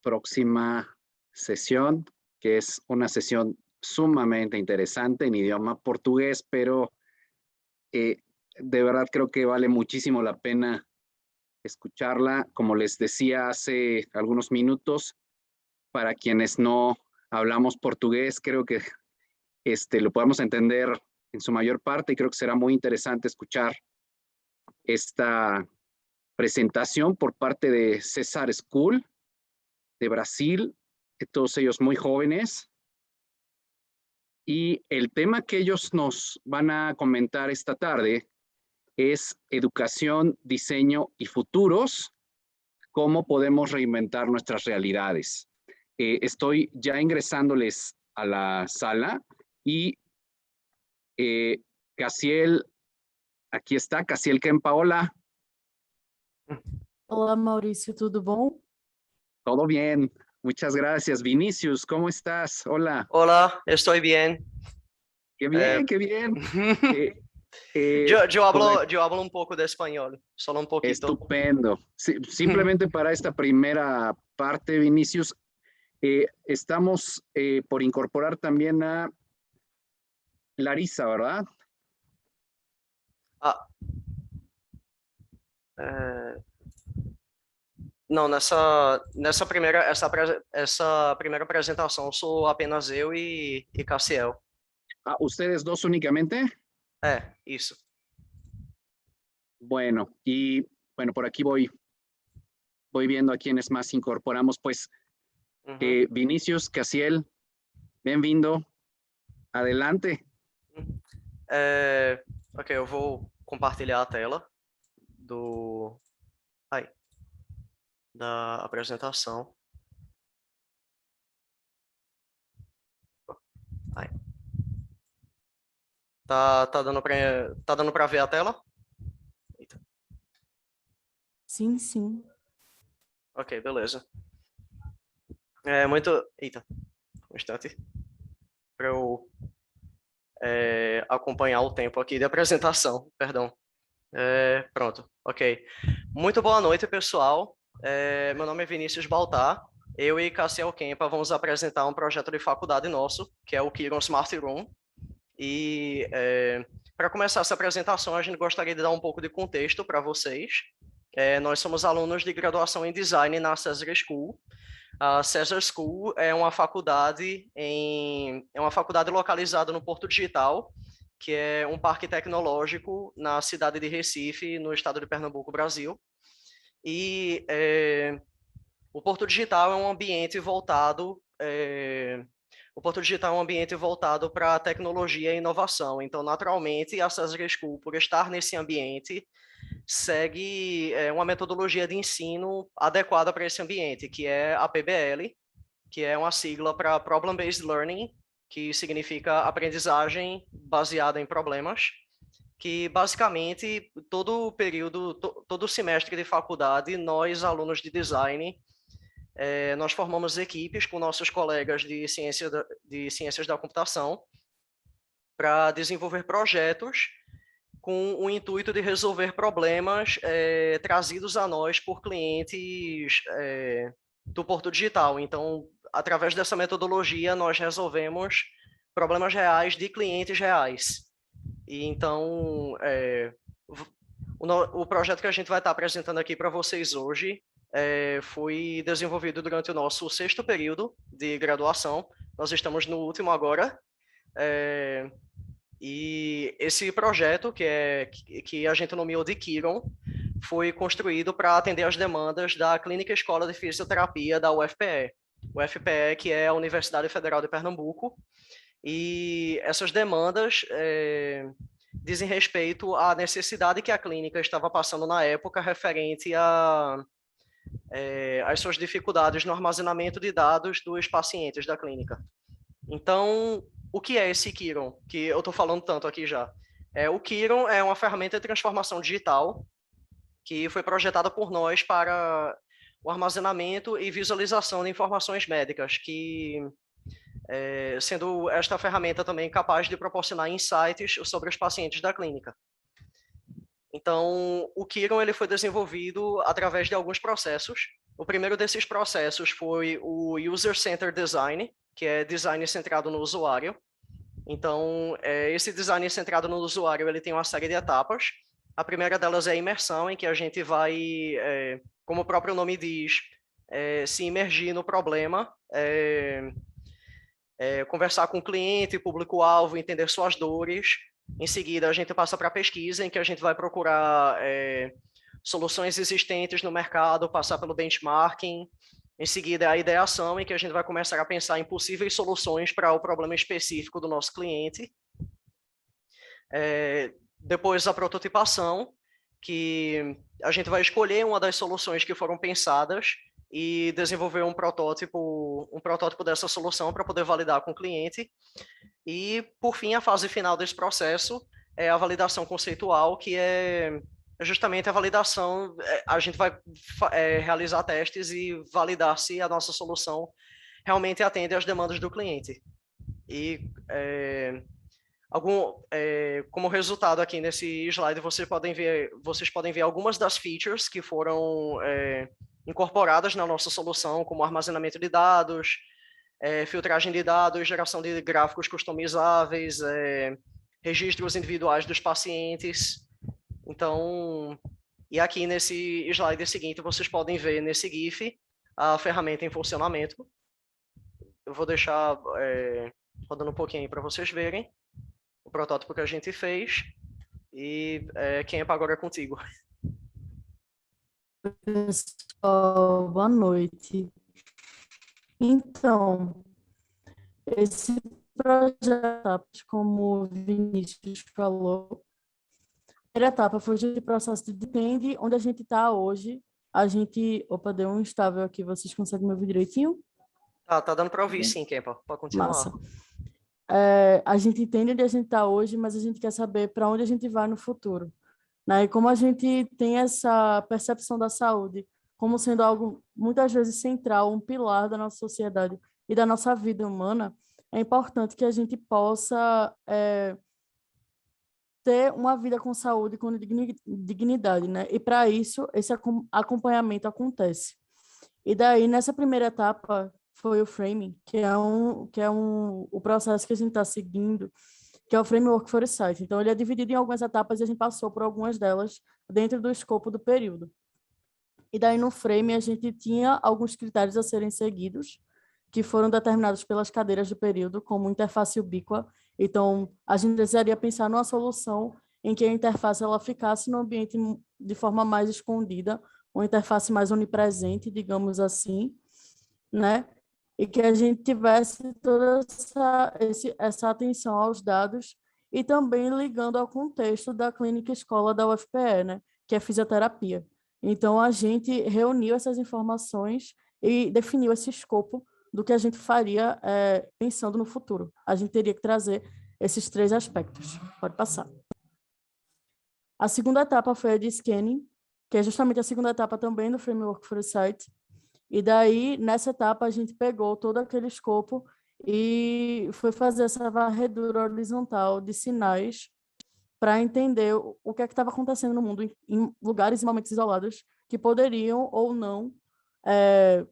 próxima sesión, que es una sesión sumamente interesante en idioma portugués, pero de verdad creo que vale muchísimo la pena escucharla. Como les decía hace algunos minutos, para quienes no hablamos portugués, creo que lo podemos entender en su mayor parte y creo que será muy interesante escuchar esta presentación por parte de César School de Brasil, todos ellos muy jóvenes. Y el tema que ellos nos van a comentar esta tarde es educación, diseño y futuros, cómo podemos reinventar nuestras realidades. Estoy ya ingresándoles a la sala y Cassiel, aquí está, Cassiel Kempaola. Olá, Maurício, tudo bom? Todo bien, muchas gracias. Vinicius, ¿cómo estás? Hola. Hola, estoy bien. Qué bien, qué bien. Yo hablo un poco de español, solo un poquito. Estupendo. Sí, simplemente para esta primera parte, Vinicius, estamos por incorporar también a Larissa, ¿verdad? Não, essa primeira apresentação sou apenas eu e Cassiel. ¿Ustedes dos únicamente? Isso. Bueno, y bueno, por aquí voy viendo a quienes más incorporamos, pues. Vinicius, Cassiel, bem-vindo. Adelante. Ok, eu vou compartilhar a tela da apresentação. Tá dando para ver a tela? Eita. Sim, sim. Ok, beleza. Eita, um instante. Para eu acompanhar o tempo aqui de apresentação, perdão. Pronto, ok. Muito boa noite, pessoal. Meu nome é Vinícius Baltar. Eu e Cassiel Kempa vamos apresentar um projeto de faculdade nosso, que é o Kiron Smart Room. E para começar essa apresentação, a gente gostaria de dar um pouco de contexto para vocês. Nós somos alunos de graduação em Design na César School. A César School é uma faculdade localizada no Porto Digital, que é um parque tecnológico na cidade de Recife, no estado de Pernambuco, Brasil. E o Porto Digital é um ambiente voltado para tecnologia e inovação. Então, naturalmente, a César School, por estar nesse ambiente, segue uma metodologia de ensino adequada para esse ambiente, que é a PBL, que é uma sigla para Problem Based Learning, que significa aprendizagem baseada em problemas, que basicamente todo semestre de faculdade, nós, alunos de design, nós formamos equipes com nossos colegas de ciências da computação para desenvolver projetos com o intuito de resolver problemas trazidos a nós por clientes do Porto Digital. Então, através dessa metodologia, nós resolvemos problemas reais de clientes reais. E então, o projeto que a gente vai estar apresentando aqui para vocês hoje foi desenvolvido durante o nosso 6º período de graduação. Nós estamos no último agora. E esse projeto, que a gente nomeou de Kiron, foi construído para atender às demandas da Clínica Escola de Fisioterapia da UFPE. UFPE, que é a Universidade Federal de Pernambuco. E essas demandas dizem respeito à necessidade que a clínica estava passando na época referente às suas dificuldades no armazenamento de dados dos pacientes da clínica. Então, o que é esse Kiron, que eu estou falando tanto aqui já? O Kiron é uma ferramenta de transformação digital que foi projetada por nós para o armazenamento e visualização de informações médicas, sendo esta ferramenta também capaz de proporcionar insights sobre os pacientes da clínica. Então, o Kiron ele foi desenvolvido através de alguns processos O primeiro desses processos foi o User Centered Design, que é design centrado no usuário. Então, esse design centrado no usuário, ele tem uma série de etapas. A primeira delas é a imersão, em que a gente vai, como o próprio nome diz, se imergir no problema, conversar com o cliente, público-alvo, entender suas dores. Em seguida, a gente passa para a pesquisa, em que a gente vai procurar soluções existentes no mercado, passar pelo benchmarking. Em seguida, a ideação, em que a gente vai começar a pensar em possíveis soluções para o problema específico do nosso cliente. Depois, a prototipação, que a gente vai escolher uma das soluções que foram pensadas e desenvolver um protótipo dessa solução para poder validar com o cliente. E, por fim, a fase final desse processo é a validação conceitual, que é justamente a validação. A gente vai realizar testes e validar se a nossa solução realmente atende às demandas do cliente. E como resultado aqui nesse slide, vocês podem ver algumas das features que foram incorporadas na nossa solução, como armazenamento de dados, filtragem de dados, geração de gráficos customizáveis, registros individuais dos pacientes. Então, e aqui nesse slide seguinte, vocês podem ver nesse GIF a ferramenta em funcionamento. Eu vou deixar rodando um pouquinho para vocês verem o protótipo que a gente fez. E Kempa, agora é contigo. Pessoal, boa noite. Então, esse projeto, como o Vinícius falou, a primeira etapa foi o processo de entende onde a gente está hoje. A gente... Opa, deu um instável aqui, vocês conseguem me ouvir direitinho? Tá dando para ouvir sim, Kempa, pode continuar. Massa. A gente entende onde a gente está hoje, mas a gente quer saber para onde a gente vai no futuro, né? E como a gente tem essa percepção da saúde como sendo algo muitas vezes central, um pilar da nossa sociedade e da nossa vida humana, é importante que a gente possa ter uma vida com saúde, com dignidade, né? E para isso, esse acompanhamento acontece. E daí, nessa primeira etapa, foi o framing, que é o processo que a gente está seguindo, que é o Framework for Site. Então, ele é dividido em algumas etapas e a gente passou por algumas delas dentro do escopo do período. E daí, no frame, a gente tinha alguns critérios a serem seguidos, que foram determinados pelas cadeiras do período, como interface ubíqua. Então, a gente precisaria pensar numa solução em que a interface ela ficasse no ambiente de forma mais escondida, uma interface mais onipresente, digamos assim, né? E que a gente tivesse toda essa atenção aos dados e também ligando ao contexto da clínica escola da UFPE, né? Que é fisioterapia. Então, a gente reuniu essas informações e definiu esse escopo do que a gente faria pensando no futuro. A gente teria que trazer esses 3 aspectos. Pode passar. A segunda etapa foi a de scanning, que é justamente a segunda etapa também do Framework for Site. E daí, nessa etapa, a gente pegou todo aquele escopo e foi fazer essa varredura horizontal de sinais para entender o que é que estava acontecendo no mundo em lugares e momentos isolados que poderiam ou não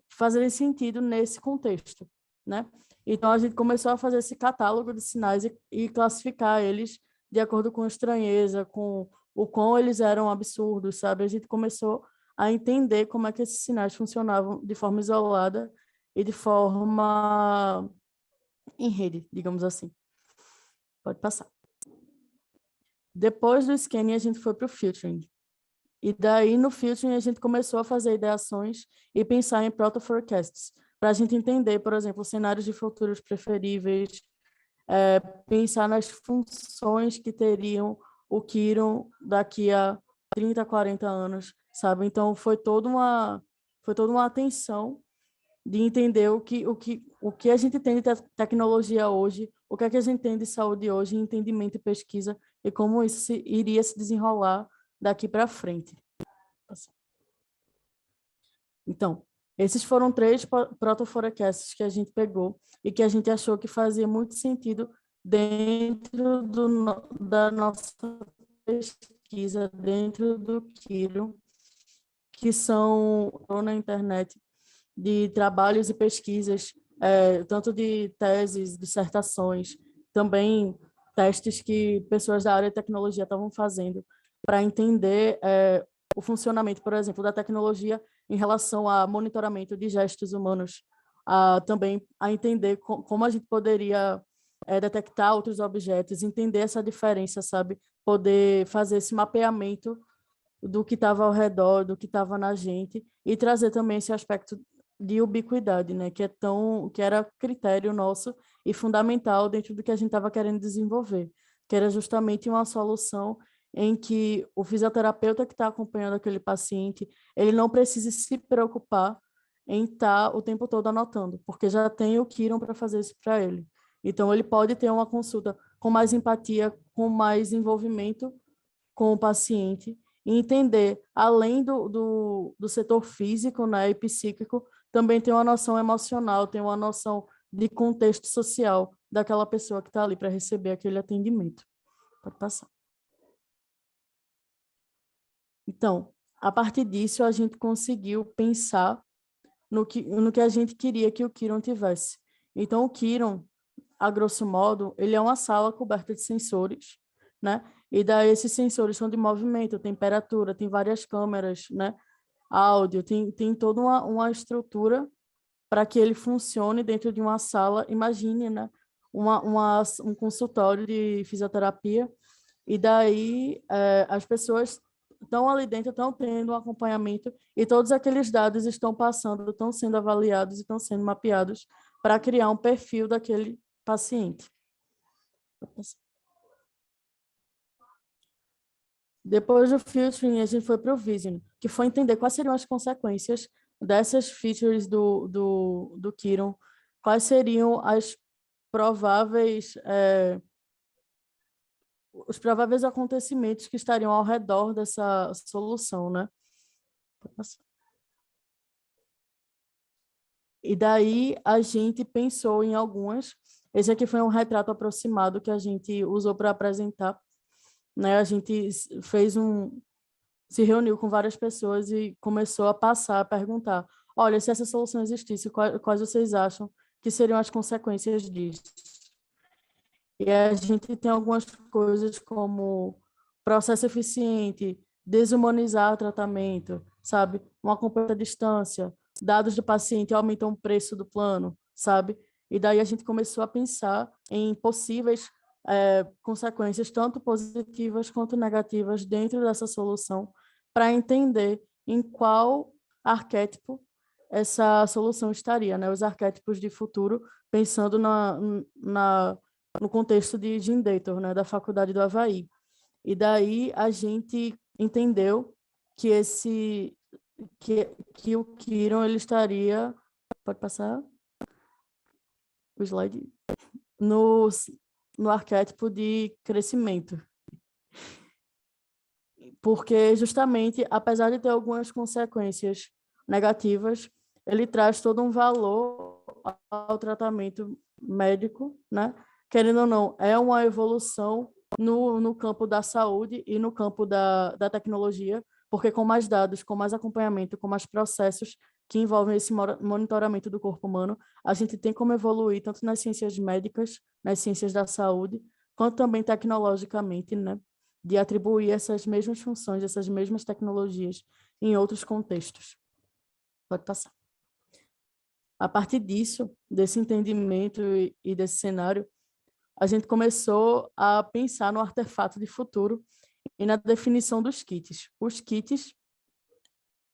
fazerem sentido nesse contexto, né? Então, a gente começou a fazer esse catálogo de sinais e classificar eles de acordo com a estranheza, com o quão eles eram absurdos, sabe? A gente começou a entender como é que esses sinais funcionavam de forma isolada e de forma em rede, digamos assim. Pode passar. Depois do scanning, a gente foi para o filtering. E daí, no filtering, a gente começou a fazer ideações e pensar em proto-forecasts, para a gente entender, por exemplo, cenários de futuros preferíveis, pensar nas funções que teriam o Kiron daqui a 30, 40 anos, sabe? Então, foi toda uma atenção de entender o que a gente tem de tecnologia hoje, o que é que a gente tem de saúde hoje, entendimento e pesquisa, e como isso iria se desenrolar daqui para frente. Então, esses foram 3 proto-forecasts que a gente pegou e que a gente achou que fazia muito sentido dentro da nossa pesquisa, dentro do Kiron, que são na internet de trabalhos e pesquisas, tanto de teses, dissertações, também testes que pessoas da área de tecnologia estavam fazendo para entender o funcionamento, por exemplo, da tecnologia em relação a monitoramento de gestos humanos, também a entender como a gente poderia detectar outros objetos, entender essa diferença, sabe? Poder fazer esse mapeamento do que estava ao redor, do que estava na gente, e trazer também esse aspecto de ubiquidade, né? Que era critério nosso e fundamental dentro do que a gente estava querendo desenvolver, que era justamente uma solução em que o fisioterapeuta que está acompanhando aquele paciente, ele não precise se preocupar em estar o tempo todo anotando, porque já tem o Kiron para fazer isso para ele. Então, ele pode ter uma consulta com mais empatia, com mais envolvimento com o paciente, e entender, além do setor físico, né, e psíquico, também tem uma noção emocional, tem uma noção de contexto social daquela pessoa que está ali para receber aquele atendimento. Pode passar. Então, a partir disso, a gente conseguiu pensar no que a gente queria que o Kiron tivesse. Então, o Kiron, a grosso modo, ele é uma sala coberta de sensores, né? E daí esses sensores são de movimento, temperatura, tem várias câmeras, né? Áudio, tem toda uma estrutura para que ele funcione dentro de uma sala. Imagine, né? Um consultório de fisioterapia, e daí as pessoas estão ali dentro, estão tendo um acompanhamento, e todos aqueles dados estão passando, estão sendo avaliados e estão sendo mapeados para criar um perfil daquele paciente. Depois do filtering, a gente foi para o visioning, que foi entender quais seriam as consequências dessas features do Kiron, quais seriam os prováveis acontecimentos que estariam ao redor dessa solução, né? E daí a gente pensou em algumas. Esse aqui foi um retrato aproximado que a gente usou para apresentar, né? A gente se reuniu com várias pessoas e começou a passar, a perguntar: olha, se essa solução existisse, quais vocês acham que seriam as consequências disso? E a gente tem algumas coisas como processo eficiente, desumanizar o tratamento, sabe? Uma completa distância, dados do paciente aumentam o preço do plano, sabe? E daí a gente começou a pensar em possíveis consequências, tanto positivas quanto negativas, dentro dessa solução, para entender em qual arquétipo essa solução estaria, né? Os arquétipos de futuro, pensando no contexto de Jim Dayton, né? Da Faculdade do Havaí. E daí a gente entendeu que que o Kiron ele estaria, pode passar o slide, no arquétipo de crescimento. Porque justamente, apesar de ter algumas consequências negativas, ele traz todo um valor ao tratamento médico, né? Querendo ou não, é uma evolução no campo da saúde e no campo da tecnologia, porque com mais dados, com mais acompanhamento, com mais processos que envolvem esse monitoramento do corpo humano, a gente tem como evoluir tanto nas ciências médicas, nas ciências da saúde, quanto também tecnologicamente, né? De atribuir essas mesmas funções, essas mesmas tecnologias em outros contextos. Pode passar. A partir disso, desse entendimento e desse cenário, a gente começou a pensar no artefato de futuro e na definição dos kits. Os kits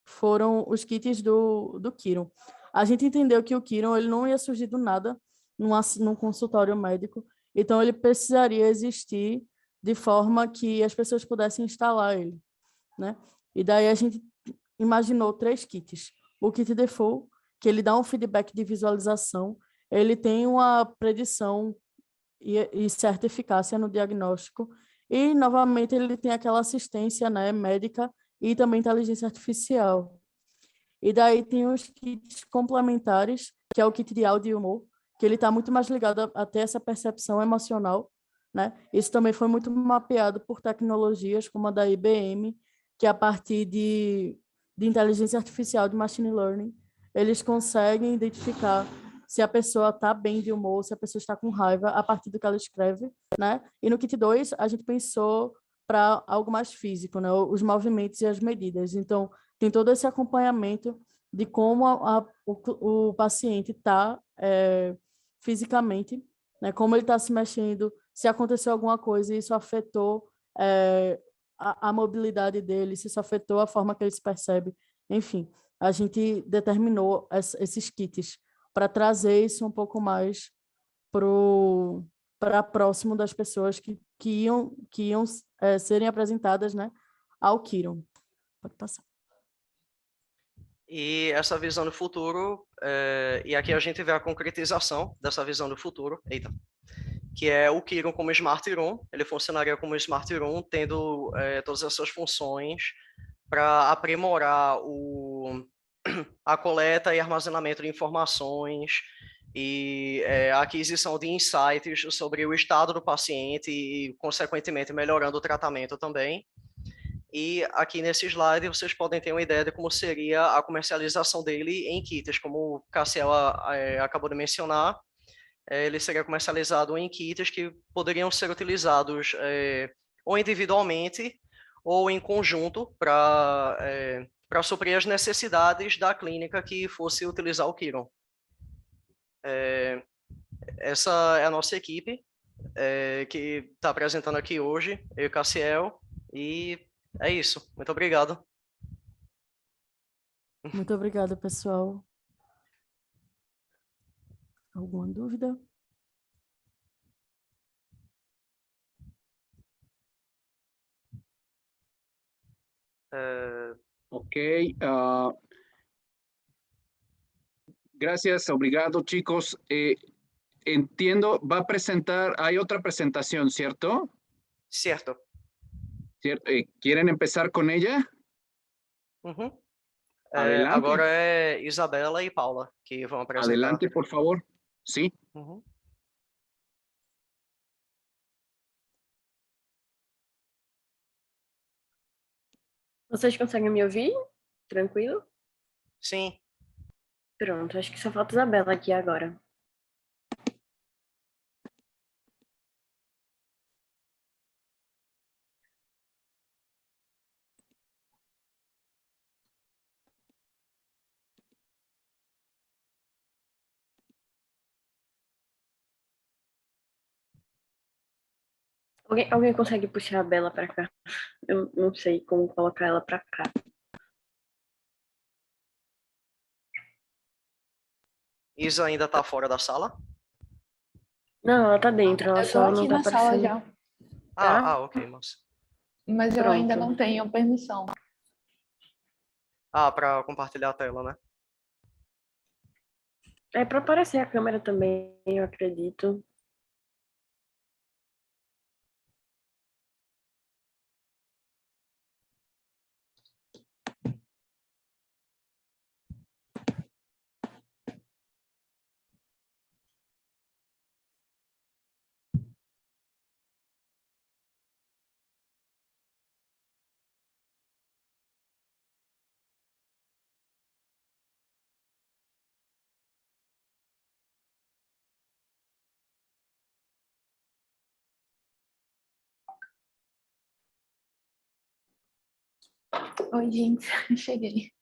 foram os kits do Kiron. A gente entendeu que o Kiron ele não ia surgir do nada num consultório médico, então ele precisaria existir de forma que as pessoas pudessem instalar ele, né? E daí a gente imaginou 3 kits. O kit default, que ele dá um feedback de visualização, ele tem uma predição e certa eficácia no diagnóstico, e, novamente, ele tem aquela assistência, né, médica e também inteligência artificial. E daí tem os kits complementares, que é o kit de áudio e humor, que ele está muito mais ligado a ter essa percepção emocional, né? Isso também foi muito mapeado por tecnologias como a da IBM, que a partir de inteligência artificial, de machine learning, eles conseguem identificar se a pessoa está bem de humor, se a pessoa está com raiva, a partir do que ela escreve, né? E no kit 2, a gente pensou para algo mais físico, né? Os movimentos e as medidas. Então, tem todo esse acompanhamento de como o paciente está fisicamente, né? Como ele está se mexendo, se aconteceu alguma coisa e isso afetou a mobilidade dele, se isso afetou a forma que ele se percebe. Enfim, a gente determinou esses kits para trazer isso um pouco mais para próximo das pessoas que iam serem apresentadas, né, ao Kiron. Pode passar. E essa visão do futuro, e aqui a gente vê a concretização dessa visão do futuro, que é o Kiron como Smart Room. Ele funcionaria como Smart Room, tendo todas essas funções para aprimorar a coleta e armazenamento de informações e a aquisição de insights sobre o estado do paciente e, consequentemente, melhorando o tratamento também. E aqui nesse slide vocês podem ter uma ideia de como seria a comercialização dele em kits, como o Cassiel acabou de mencionar. Ele seria comercializado em kits que poderiam ser utilizados ou individualmente ou em conjunto para suprir as necessidades da clínica que fosse utilizar o Kiron. Essa é a nossa equipe que está apresentando aqui hoje, eu e o Cassiel, e é isso. Muito obrigado. Muito obrigada, pessoal. Alguma dúvida? Ok. Gracias, obrigado, chicos. Entiendo, va a presentar, hay otra presentación, ¿cierto? Certo. ¿Quieren empezar con ella? Uhum. Adelante. Agora é Isabela e Paula que vão apresentar. Adelante, por favor. Sí. Uhum. Vocês conseguem me ouvir? Tranquilo? Sim. Pronto, acho que só falta Isabela aqui agora. Alguém consegue puxar a Bela pra cá? Eu não sei como colocar ela pra cá. Isa ainda está fora da sala? Não, ela tá dentro, ela Eu tô só aqui não tá na sala aparecendo. já, Tá? Ok, moça. mas eu Pronto. ainda não tenho permissão. Para compartilhar a tela, né? É pra aparecer a câmera também, eu acredito. Oi, gente, cheguei.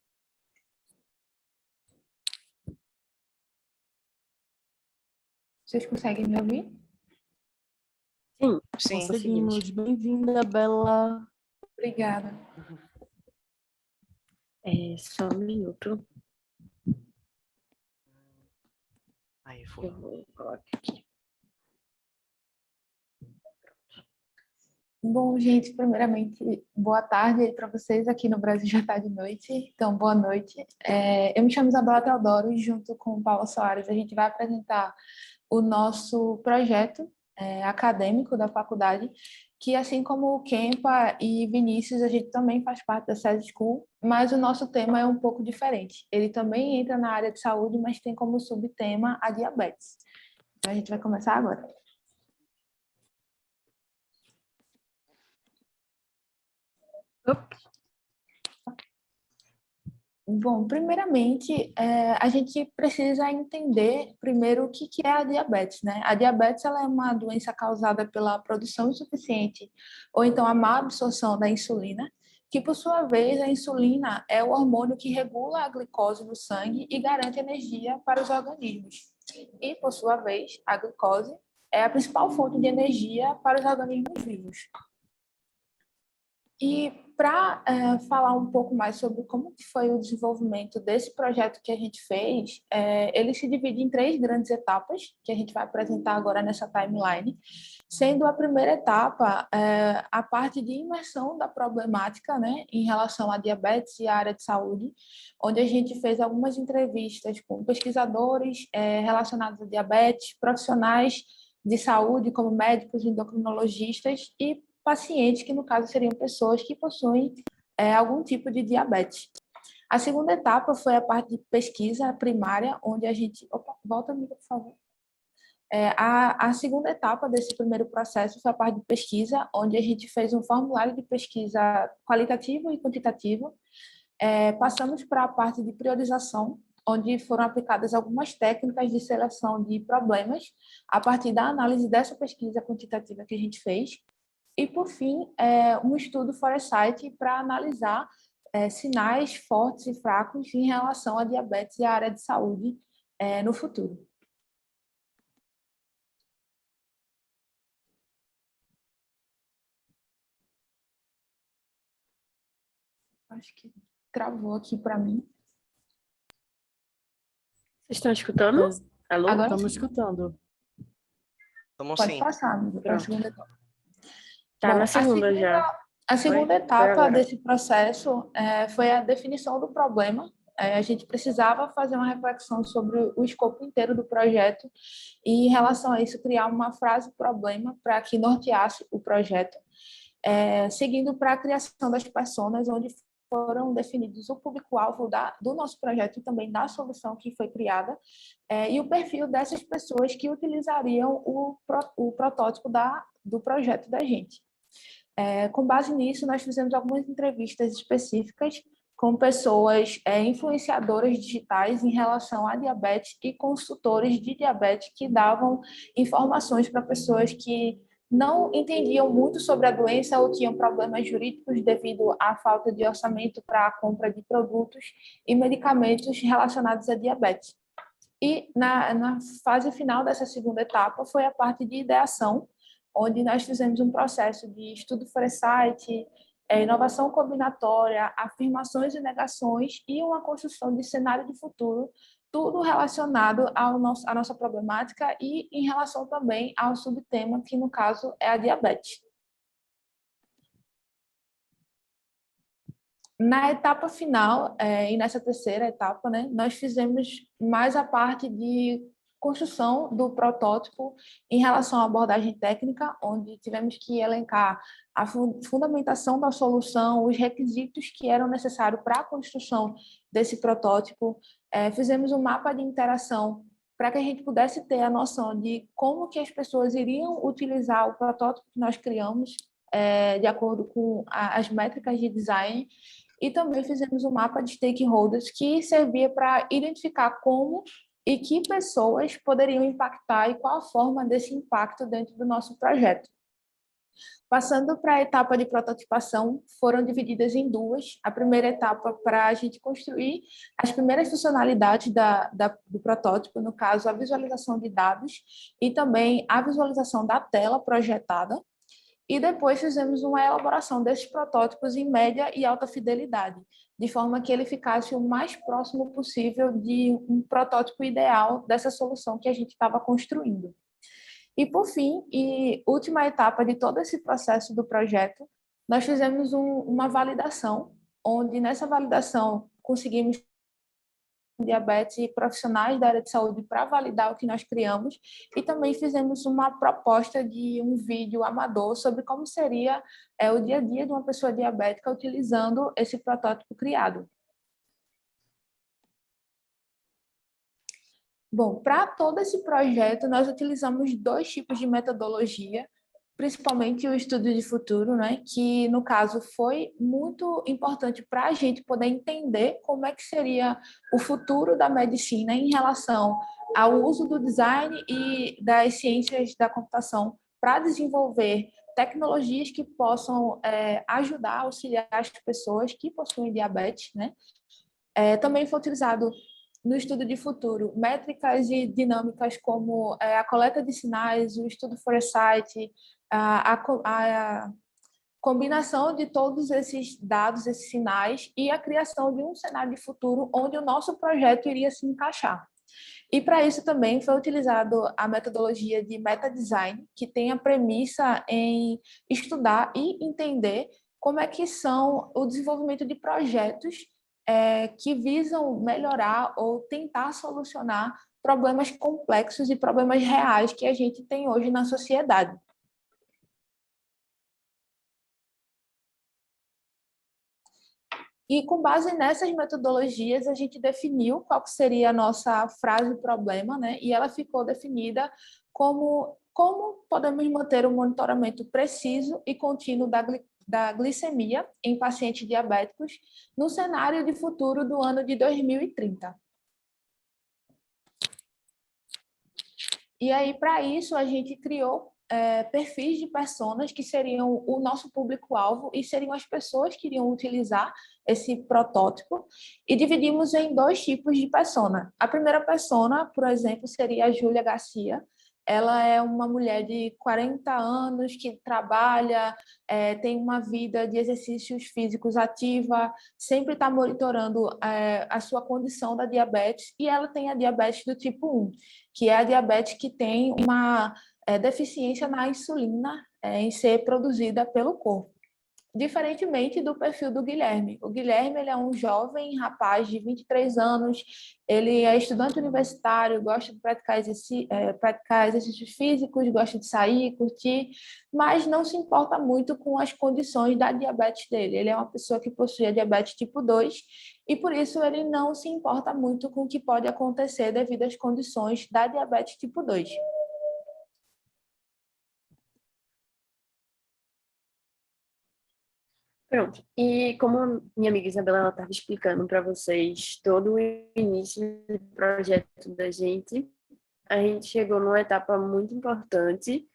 Vocês conseguem me ouvir? Sim, Sim. Conseguimos. Bem-vinda, Bela. Obrigada. só um minuto. Aí foi. Eu vou colocar aqui. Bom, gente, primeiramente, boa tarde para vocês. Aqui no Brasil já está de noite, então boa noite. Eu me chamo Isabela Teodoro e junto com Paula Soares a gente vai apresentar o nosso projeto acadêmico da faculdade, que assim como o Kempa e Vinícius, a gente também faz parte da SESI School, mas o nosso tema é um pouco diferente. Ele também entra na área de saúde, mas tem como subtema a diabetes. Então a gente vai começar agora. Bom, primeiramente, a gente precisa entender primeiro o que é a diabetes, né? A diabetes ela é uma doença causada pela produção insuficiente ou então a má absorção da insulina, que por sua vez a insulina é o hormônio que regula a glicose no sangue e garante energia para os organismos. E por sua vez, a glicose é a principal fonte de energia para os organismos vivos. E para falar um pouco mais sobre como que foi o desenvolvimento desse projeto que a gente fez, ele se divide em 3 grandes etapas, que a gente vai apresentar agora nessa timeline, sendo a primeira etapa a parte de imersão da problemática, né, em relação à diabetes e à área de saúde, onde a gente fez algumas entrevistas com pesquisadores relacionados à diabetes, profissionais de saúde, como médicos, endocrinologistas e pacientes, que no caso seriam pessoas que possuem algum tipo de diabetes. A segunda etapa foi a parte de pesquisa primária, onde a gente... Opa, volta, amiga, por favor. A segunda etapa desse primeiro processo foi a parte de pesquisa, onde a gente fez um formulário de pesquisa qualitativo e quantitativo. Passamos para a parte de priorização, onde foram aplicadas algumas técnicas de seleção de problemas a partir da análise dessa pesquisa quantitativa que a gente fez. E, por fim, um estudo Foresight para analisar sinais fortes e fracos em relação à diabetes e à área de saúde no futuro. Acho que travou aqui para mim. Vocês estão escutando? Alô? Agora Estamos sim. escutando. Vamos Pode sim. passar, amigo, para a Pronto. segunda etapa. Tá Bom, na segunda já. A segunda Foi? Foi etapa agora. desse processo foi a definição do problema. A gente precisava fazer uma reflexão sobre o escopo inteiro do projeto e, em relação a isso, criar uma frase-problema para que norteasse o projeto, seguindo para a criação das personas, onde foram definidos o público-alvo do nosso projeto e também da solução que foi criada, e o perfil dessas pessoas que utilizariam o protótipo do projeto da gente. Com base nisso, nós fizemos algumas entrevistas específicas com pessoas influenciadoras digitais em relação à diabetes e consultores de diabetes que davam informações para pessoas que não entendiam muito sobre a doença ou tinham problemas jurídicos devido à falta de orçamento para a compra de produtos e medicamentos relacionados à diabetes. E na fase final dessa segunda etapa foi a parte de ideação, onde nós fizemos um processo de estudo Foresight, inovação combinatória, afirmações e negações e uma construção de cenário de futuro, tudo relacionado à nossa problemática e em relação também ao subtema, que no caso é a diabetes. Na etapa final, e nessa terceira etapa, né, nós fizemos mais a parte de construção do protótipo em relação à abordagem técnica, onde tivemos que elencar a fundamentação da solução, os requisitos que eram necessários para a construção desse protótipo. Fizemos um mapa de interação para que a gente pudesse ter a noção de como que as pessoas iriam utilizar o protótipo que nós criamos, de acordo com as métricas de design. E também fizemos um mapa de stakeholders que servia para identificar como e que pessoas poderiam impactar e qual a forma desse impacto dentro do nosso projeto. Passando para a etapa de prototipação, foram divididas em 2. A primeira etapa para a gente construir as primeiras funcionalidades do protótipo, no caso, a visualização de dados e também a visualização da tela projetada. E depois fizemos uma elaboração desses protótipos em média e alta fidelidade, de forma que ele ficasse o mais próximo possível de um protótipo ideal dessa solução que a gente estava construindo. E, por fim, e última etapa de todo esse processo do projeto, nós fizemos uma validação, onde nessa validação conseguimos diabetes e profissionais da área de saúde para validar o que nós criamos, e também fizemos uma proposta de um vídeo amador sobre como seria o dia a dia de uma pessoa diabética utilizando esse protótipo criado. Bom, para todo esse projeto, nós utilizamos 2 tipos de metodologia. principalmente o estudo de futuro, né, que no caso foi muito importante para a gente poder entender como é que seria o futuro da medicina em relação ao uso do design e das ciências da computação para desenvolver tecnologias que possam ajudar, auxiliar as pessoas que possuem diabetes, né? Também foi utilizado no estudo de futuro métricas e dinâmicas como a coleta de sinais, o estudo Foresight, a combinação de todos esses dados, esses sinais e a criação de um cenário de futuro onde o nosso projeto iria se encaixar. E para isso também foi utilizado a metodologia de meta-design, que tem a premissa em estudar e entender como é que são o desenvolvimento de projetos que visam melhorar ou tentar solucionar problemas complexos e problemas reais que a gente tem hoje na sociedade. E com base nessas metodologias, a gente definiu qual seria a nossa frase problema, né? E ela ficou definida como podemos manter um monitoramento preciso e contínuo da glicemia em pacientes diabéticos no cenário de futuro do ano de 2030. E aí, para isso, a gente criou perfis de personas que seriam o nosso público-alvo e seriam as pessoas que iriam utilizar esse protótipo, e dividimos em 2 tipos de persona. A primeira persona, por exemplo, seria a Júlia Garcia. Ela é uma mulher de 40 anos que trabalha, tem uma vida de exercícios físicos ativa, sempre está monitorando a sua condição da diabetes, e ela tem a diabetes do tipo 1, que é a diabetes que tem uma deficiência na insulina em ser produzida pelo corpo. Diferentemente do perfil do Guilherme. O Guilherme ele é um jovem rapaz de 23 anos, ele é estudante universitário, gosta de praticar exercícios físicos, gosta de sair, curtir, mas não se importa muito com as condições da diabetes dele. Ele é uma pessoa que possui a diabetes tipo 2 e, por isso, ele não se importa muito com o que pode acontecer devido às condições da diabetes tipo 2. Pronto. E como minha amiga Isabela estava explicando para vocês todo o início do projeto da gente, a gente chegou numa etapa muito importante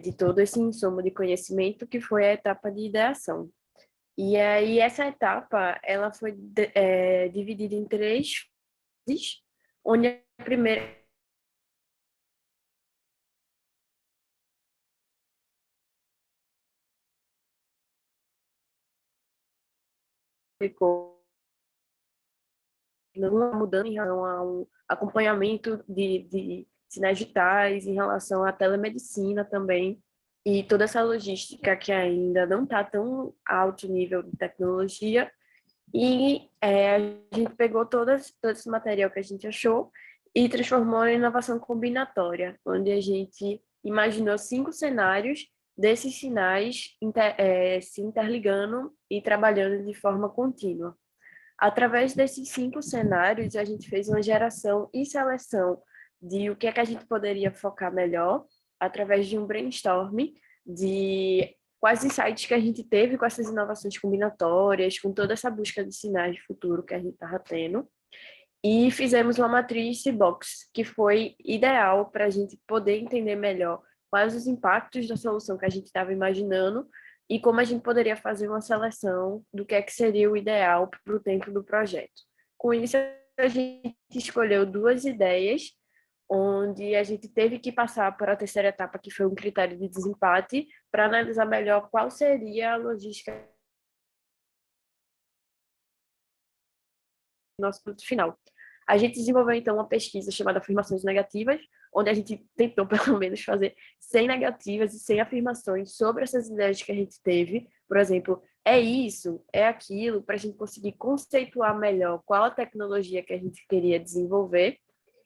de todo esse insumo de conhecimento, que foi a etapa de ideação. E aí essa etapa ela foi dividida em 3 fases, onde a primeira ficou não mudando em relação a um acompanhamento de sinais vitais, em relação à telemedicina também, e toda essa logística que ainda não está tão alto nível de tecnologia. E a gente pegou todo esse material que a gente achou e transformou em inovação combinatória, onde a gente imaginou 5 cenários desses sinais se interligando e trabalhando de forma contínua. Através desses 5 cenários, a gente fez uma geração e seleção de o que é que a gente poderia focar melhor, através de um brainstorm de quais insights que a gente teve com essas inovações combinatórias, com toda essa busca de sinais de futuro que a gente estava tendo. E fizemos uma matriz box, que foi ideal para a gente poder entender melhor quais os impactos da solução que a gente estava imaginando e como a gente poderia fazer uma seleção do que é que seria o ideal para o tempo do projeto. Com isso, a gente escolheu 2 ideias, onde a gente teve que passar por a terceira etapa, que foi um critério de desempate, para analisar melhor qual seria a logística do nosso produto final. A gente desenvolveu, então, uma pesquisa chamada Afirmações Negativas, onde a gente tentou, pelo menos, fazer 100 negativas e 100 afirmações sobre essas ideias que a gente teve. Por exemplo, é isso, é aquilo, para a gente conseguir conceituar melhor qual a tecnologia que a gente queria desenvolver.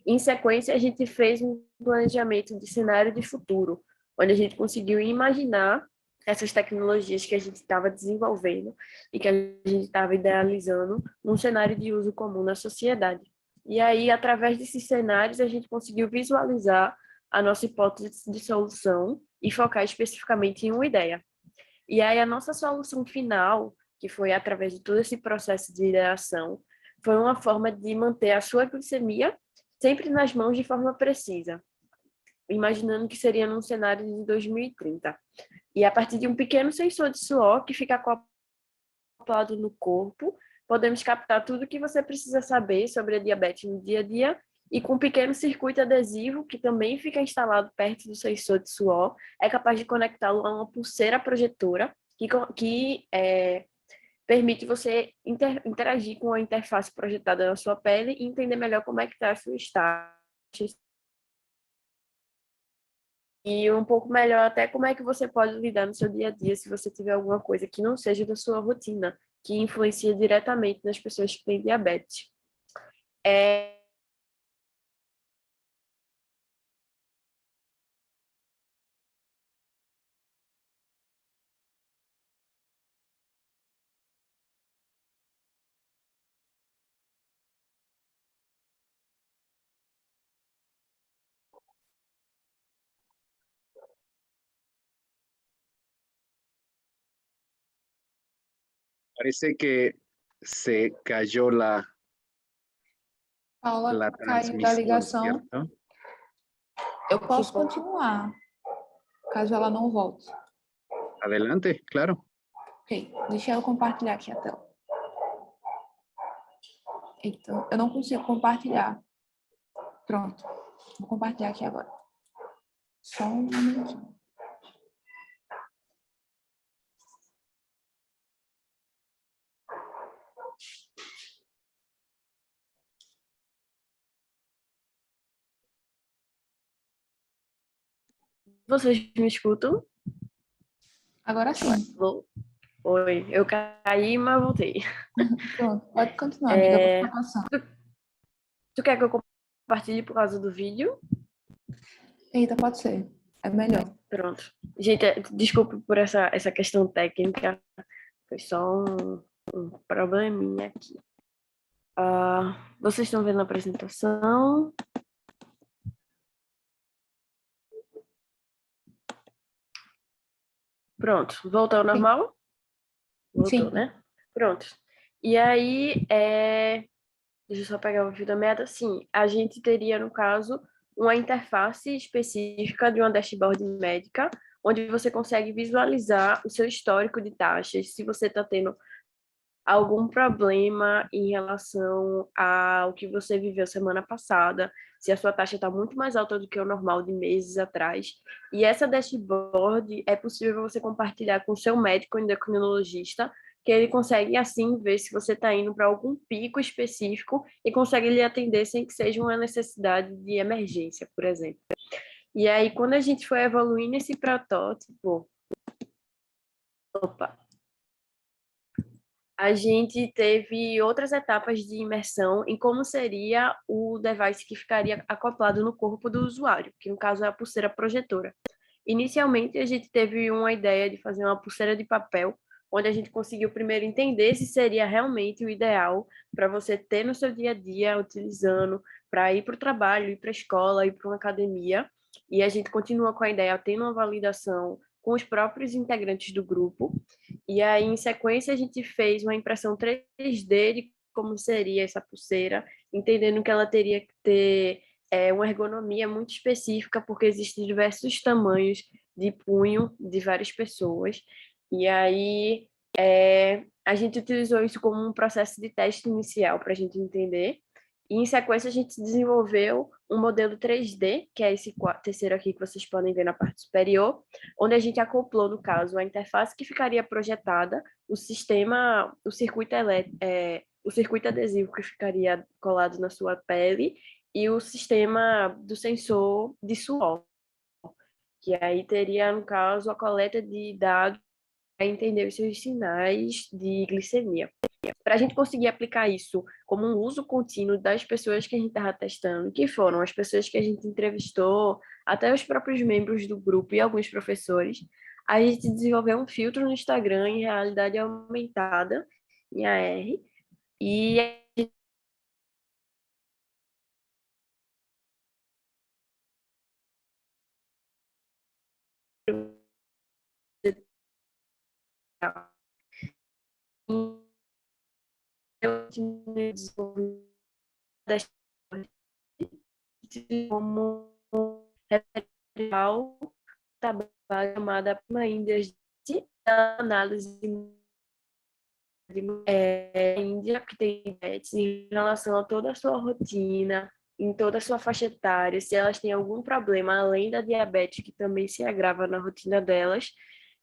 Em sequência, a gente fez um planejamento de cenário de futuro, onde a gente conseguiu imaginar essas tecnologias que a gente estava desenvolvendo e que a gente estava idealizando num cenário de uso comum na sociedade. E aí, através desses cenários, a gente conseguiu visualizar a nossa hipótese de solução e focar especificamente em uma ideia. E aí a nossa solução final, que foi através de todo esse processo de ideação, foi uma forma de manter a sua glicemia sempre nas mãos de forma precisa, imaginando que seria num cenário de 2030. E a partir de um pequeno sensor de suor que fica acoplado no corpo, podemos captar tudo o que você precisa saber sobre a diabetes no dia a dia, e com um pequeno circuito adesivo, que também fica instalado perto do sensor de suor, é capaz de conectá-lo a uma pulseira projetora que permite você interagir com a interface projetada na sua pele e entender melhor como é que está a sua estágio. E um pouco melhor até como é que você pode lidar no seu dia a dia se você tiver alguma coisa que não seja da sua rotina, que influencia diretamente nas pessoas que têm diabetes. Parece que se cayó Paula, la caiu da transmisión, ligação. ¿cierto? Eu posso continuar, caso ela não volte. Adelante, claro. Ok, deixa eu compartilhar aqui a tela. Eita, eu não consigo compartilhar. Pronto, vou compartilhar aqui agora. Só um momentinho. Vocês me escutam? Agora sim. Oi, eu caí, mas voltei. Pronto, pode continuar, amiga. Eu vou ficar passando. Tu quer que eu compartilhe por causa do vídeo? Eita, pode ser. É melhor. Pronto. Gente, desculpe por essa questão técnica. Foi só um probleminha aqui. Vocês estão vendo a apresentação? Pronto. Voltou ao normal? Voltou, Sim. né? Pronto. E aí, deixa eu só pegar o fio da meada. Sim, a gente teria, no caso, uma interface específica de uma dashboard médica, onde você consegue visualizar o seu histórico de taxas, se você está tendo algum problema em relação ao que você viveu semana passada, se a sua taxa está muito mais alta do que o normal de meses atrás. E essa dashboard é possível você compartilhar com o seu médico endocrinologista, que ele consegue, assim, ver se você está indo para algum pico específico e consegue lhe atender sem que seja uma necessidade de emergência, por exemplo. E aí, quando a gente foi evoluindo esse protótipo, a gente teve outras etapas de imersão em como seria o device que ficaria acoplado no corpo do usuário, que no caso é a pulseira projetora. Inicialmente, a gente teve uma ideia de fazer uma pulseira de papel, onde a gente conseguiu primeiro entender se seria realmente o ideal para você ter no seu dia a dia, utilizando para ir para o trabalho, ir para a escola, ir para uma academia. E a gente continua com a ideia, tendo uma validação com os próprios integrantes do grupo. E aí, em sequência, a gente fez uma impressão 3D de como seria essa pulseira, entendendo que ela teria que ter uma ergonomia muito específica, porque existem diversos tamanhos de punho de várias pessoas. E aí, a gente utilizou isso como um processo de teste inicial para a gente entender. E, em sequência, a gente desenvolveu um modelo 3D, que é esse terceiro aqui que vocês podem ver na parte superior, onde a gente acoplou, no caso, a interface que ficaria projetada, o sistema, o circuito adesivo que ficaria colado na sua pele e o sistema do sensor de suor, que aí teria, no caso, a coleta de dados para entender os seus sinais de glicemia. Para a gente conseguir aplicar isso como um uso contínuo das pessoas que a gente estava testando, que foram as pessoas que a gente entrevistou, até os próprios membros do grupo e alguns professores, a gente desenvolveu um filtro no Instagram em realidade aumentada, em AR, e Eu desenvolvi como referencial trabalho chamada Índias de análise Índia, que tem diabetes, em relação a toda a sua rotina, em toda a sua faixa etária, se elas têm algum problema além da diabetes, que também se agrava na rotina delas,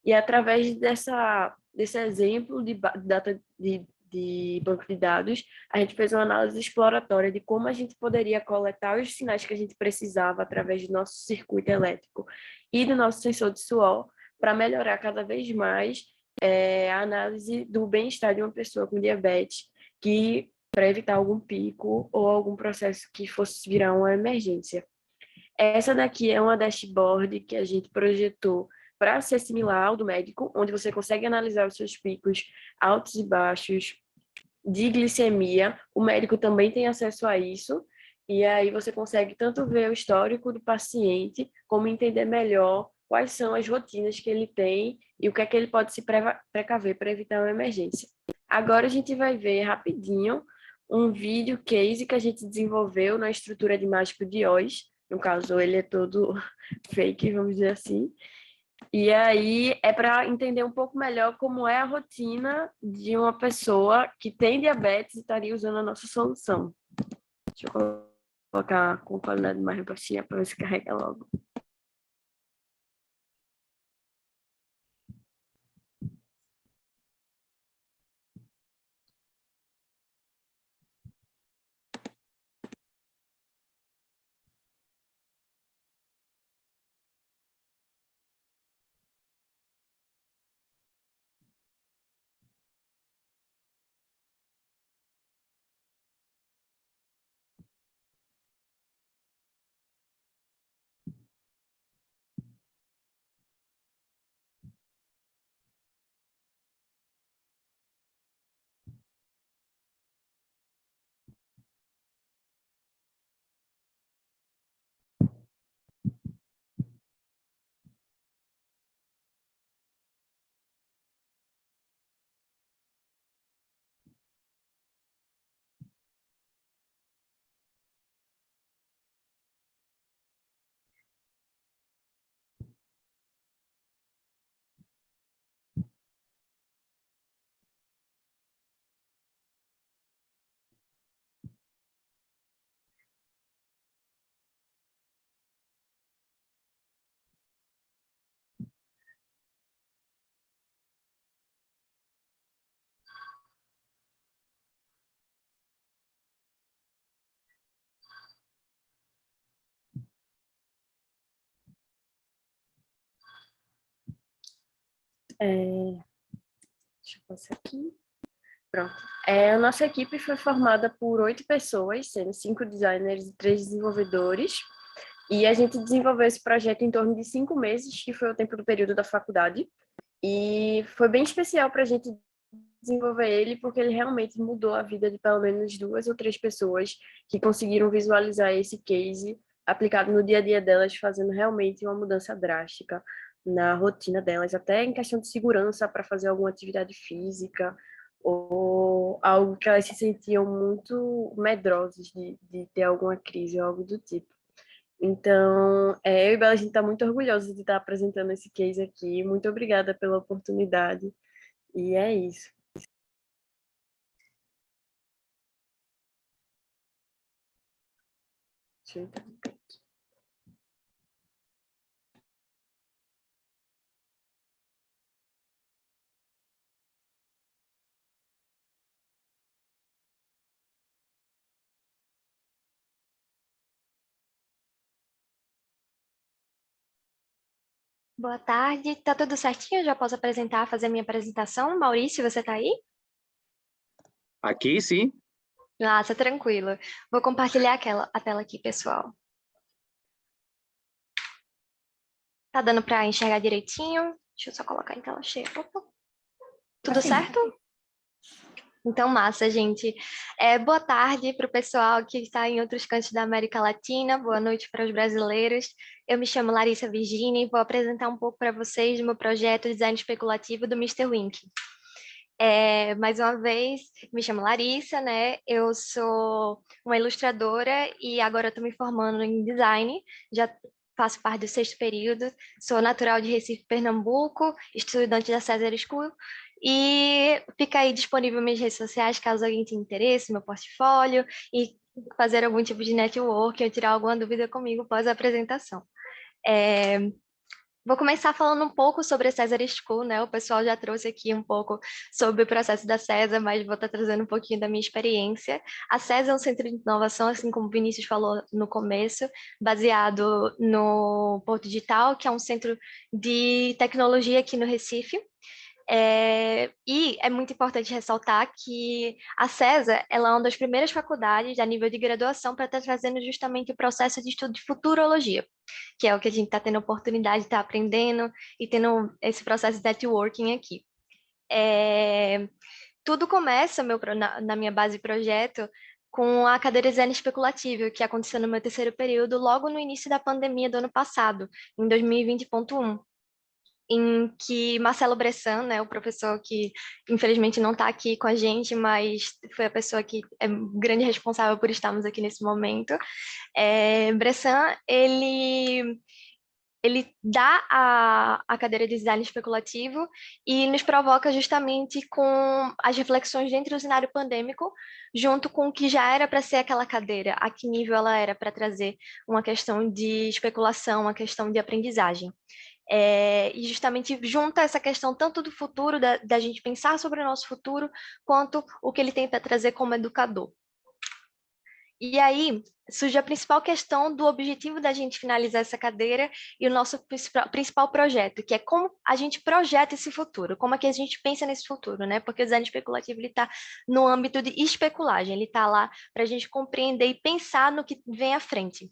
e através desse exemplo de data de banco de dados, a gente fez uma análise exploratória de como a gente poderia coletar os sinais que a gente precisava através do nosso circuito elétrico e do nosso sensor de suor para melhorar cada vez mais a análise do bem-estar de uma pessoa com diabetes, que para evitar algum pico ou algum processo que fosse virar uma emergência. Essa daqui é uma dashboard que a gente projetou para ser similar ao do médico, onde você consegue analisar os seus picos altos e baixos de glicemia. O médico também tem acesso a isso, e aí você consegue tanto ver o histórico do paciente, como entender melhor quais são as rotinas que ele tem e o que é que ele pode se precaver para evitar uma emergência. Agora a gente vai ver rapidinho um vídeo case que a gente desenvolveu na estrutura de Mágico de Oz. No caso, ele é todo fake, vamos dizer assim. E aí é para entender um pouco melhor como é a rotina de uma pessoa que tem diabetes e estaria usando a nossa solução. Deixa eu colocar com qualidade mais baixinha para ver se carrega logo. Deixa eu passar aqui. Pronto. A nossa equipe foi formada por 8 pessoas, sendo 5 designers e 3 desenvolvedores. E a gente desenvolveu esse projeto em torno de 5 meses, que foi o tempo do período da faculdade. E foi bem especial para a gente desenvolver ele, porque ele realmente mudou a vida de pelo menos 2 ou 3 pessoas que conseguiram visualizar esse case aplicado no dia a dia delas, fazendo realmente uma mudança drástica na rotina delas, até em questão de segurança para fazer alguma atividade física, ou algo que elas se sentiam muito medrosas de ter alguma crise ou algo do tipo. Então, eu e Bela, a gente está muito orgulhosa de estar apresentando esse case aqui. Muito obrigada pela oportunidade. E é isso. Deixa eu entrar. Boa tarde, tá tudo certinho? Já posso apresentar, fazer minha apresentação? Maurício, você tá aí? Aqui, sim. Nossa, tranquilo. Vou compartilhar a tela aqui, pessoal. Tá dando para enxergar direitinho? Deixa eu só colocar em tela cheia. Opa. Tudo certo? Então, massa, gente. Boa tarde para o pessoal que está em outros cantos da América Latina, boa noite para os brasileiros. Eu me chamo Larissa Virginia e vou apresentar um pouco para vocês do meu projeto Design Especulativo do Mr. Wink. Mais uma vez, me chamo Larissa, né? Eu sou uma ilustradora e agora estou me formando em design, já faço parte do 6º período, sou natural de Recife, Pernambuco, estudante da César School, e fica aí disponível minhas redes sociais, caso alguém tenha interesse, meu portfólio, e fazer algum tipo de network ou tirar alguma dúvida comigo após a apresentação. Vou começar falando um pouco sobre a César School, né? O pessoal já trouxe aqui um pouco sobre o processo da César, mas vou estar trazendo um pouquinho da minha experiência. A César é um centro de inovação, assim como o Vinícius falou no começo, baseado no Porto Digital, que é um centro de tecnologia aqui no Recife. E é muito importante ressaltar que a César ela é uma das primeiras faculdades a nível de graduação para estar trazendo justamente o processo de estudo de futurologia, que é o que a gente está tendo a oportunidade de estar aprendendo e tendo esse processo de networking aqui. Tudo começa na minha base de projeto com a cadeira de design especulativo, que aconteceu no meu 3º período, logo no início da pandemia do ano passado, em 2020.1. Em que Marcelo Bressan, né, o professor que infelizmente não está aqui com a gente, mas foi a pessoa que é grande responsável por estarmos aqui nesse momento. Bressan, ele dá a cadeira de design especulativo e nos provoca justamente com as reflexões dentro do cenário pandêmico, junto com o que já era para ser aquela cadeira, a que nível ela era para trazer uma questão de especulação, uma questão de aprendizagem. E justamente junta essa questão tanto do futuro, da gente pensar sobre o nosso futuro, quanto o que ele tem para trazer como educador. E aí surge a principal questão do objetivo da gente finalizar essa cadeira e o nosso principal projeto, que é como a gente projeta esse futuro, como é que a gente pensa nesse futuro, né? Porque o design especulativo está no âmbito de especulagem, ele está lá para a gente compreender e pensar no que vem à frente.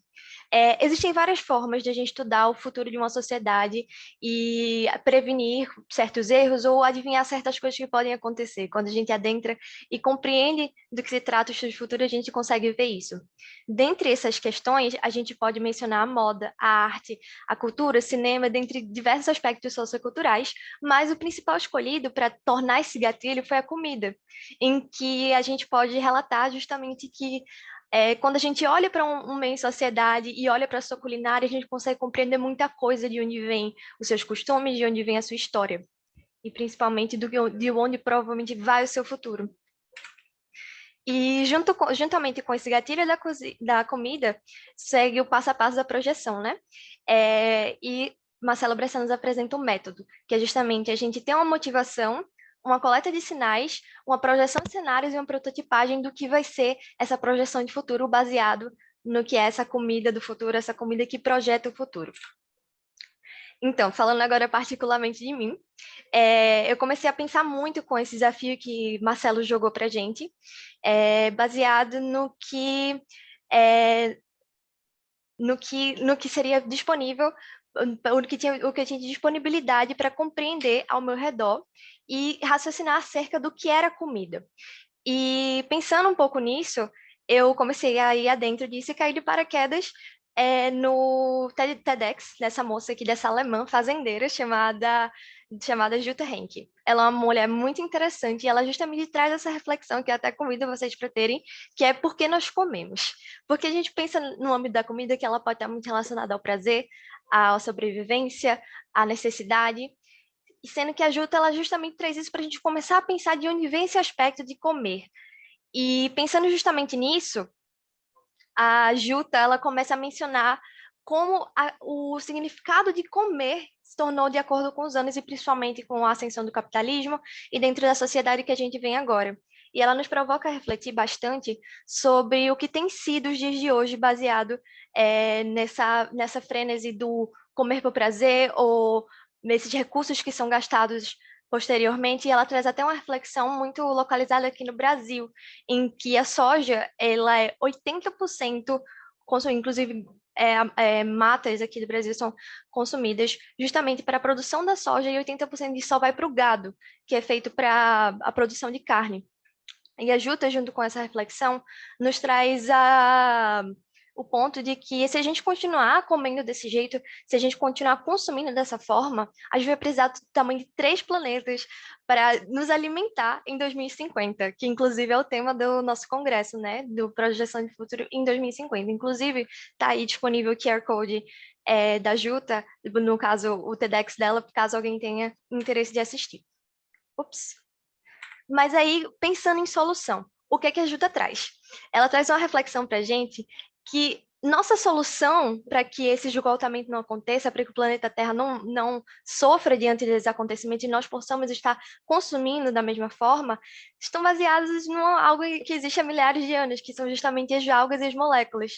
Existem várias formas de a gente estudar o futuro de uma sociedade e prevenir certos erros ou adivinhar certas coisas que podem acontecer. Quando a gente adentra e compreende do que se trata o estudo de futuro, a gente consegue ver isso. Dentre essas questões, a gente pode mencionar a moda, a arte, a cultura, o cinema, dentre diversos aspectos socioculturais, mas o principal escolhido para tornar esse gatilho foi a comida, em que a gente pode relatar justamente que quando a gente olha para um meio em sociedade e olha para a sua culinária, a gente consegue compreender muita coisa de onde vem os seus costumes, de onde vem a sua história, e principalmente de onde provavelmente vai o seu futuro. E juntamente com esse gatilho da comida, segue o passo a passo da projeção, né? E Marcelo Bressan nos apresenta um método, que é justamente a gente ter uma motivação, uma coleta de sinais, uma projeção de cenários e uma prototipagem do que vai ser essa projeção de futuro baseado no que é essa comida do futuro, essa comida que projeta o futuro. Então, falando agora particularmente de mim, eu comecei a pensar muito com esse desafio que Marcelo jogou para a gente, baseado no que seria disponível, o que eu tinha de disponibilidade para compreender ao meu redor e raciocinar acerca do que era comida. E pensando um pouco nisso, eu comecei a ir adentro disso e cair de paraquedas no TEDx, dessa moça aqui, dessa alemã fazendeira chamada Jutta Henke. Ela é uma mulher muito interessante e ela justamente traz essa reflexão que eu até convido vocês para terem, que é por que nós comemos. Porque a gente pensa no âmbito da comida que ela pode estar muito relacionada ao prazer, à sobrevivência, à necessidade, e sendo que a Jutta, ela justamente traz isso para a gente começar a pensar de onde vem esse aspecto de comer. E pensando justamente nisso, a Jutta, ela começa a mencionar como o significado de comer se tornou de acordo com os anos e principalmente com a ascensão do capitalismo e dentro da sociedade que a gente vem agora. E ela nos provoca a refletir bastante sobre o que tem sido os dias de hoje baseado nessa frenesi do comer por prazer ou nesses recursos que são gastados posteriormente, e ela traz até uma reflexão muito localizada aqui no Brasil, em que a soja ela é 80% consumida, inclusive matas aqui do Brasil são consumidas justamente para a produção da soja e 80% disso só vai para o gado, que é feito para a produção de carne. E a Juta, junto com essa reflexão, nos traz o ponto de que se a gente continuar comendo desse jeito, se a gente continuar consumindo dessa forma, a gente vai precisar do tamanho de 3 planetas para nos alimentar em 2050, que inclusive é o tema do nosso congresso, né, do Projeção de Futuro em 2050. Inclusive, está aí disponível o QR Code da Juta, no caso, o TEDx dela, caso alguém tenha interesse de assistir. Ups. Mas aí, pensando em solução, o que é que a Juta traz? Ela traz uma reflexão para a gente que nossa solução para que esse esgotamento não aconteça, para que o planeta Terra não sofra diante desses acontecimentos e nós possamos estar consumindo da mesma forma, estão baseadas em algo que existe há milhares de anos, que são justamente as algas e as moléculas.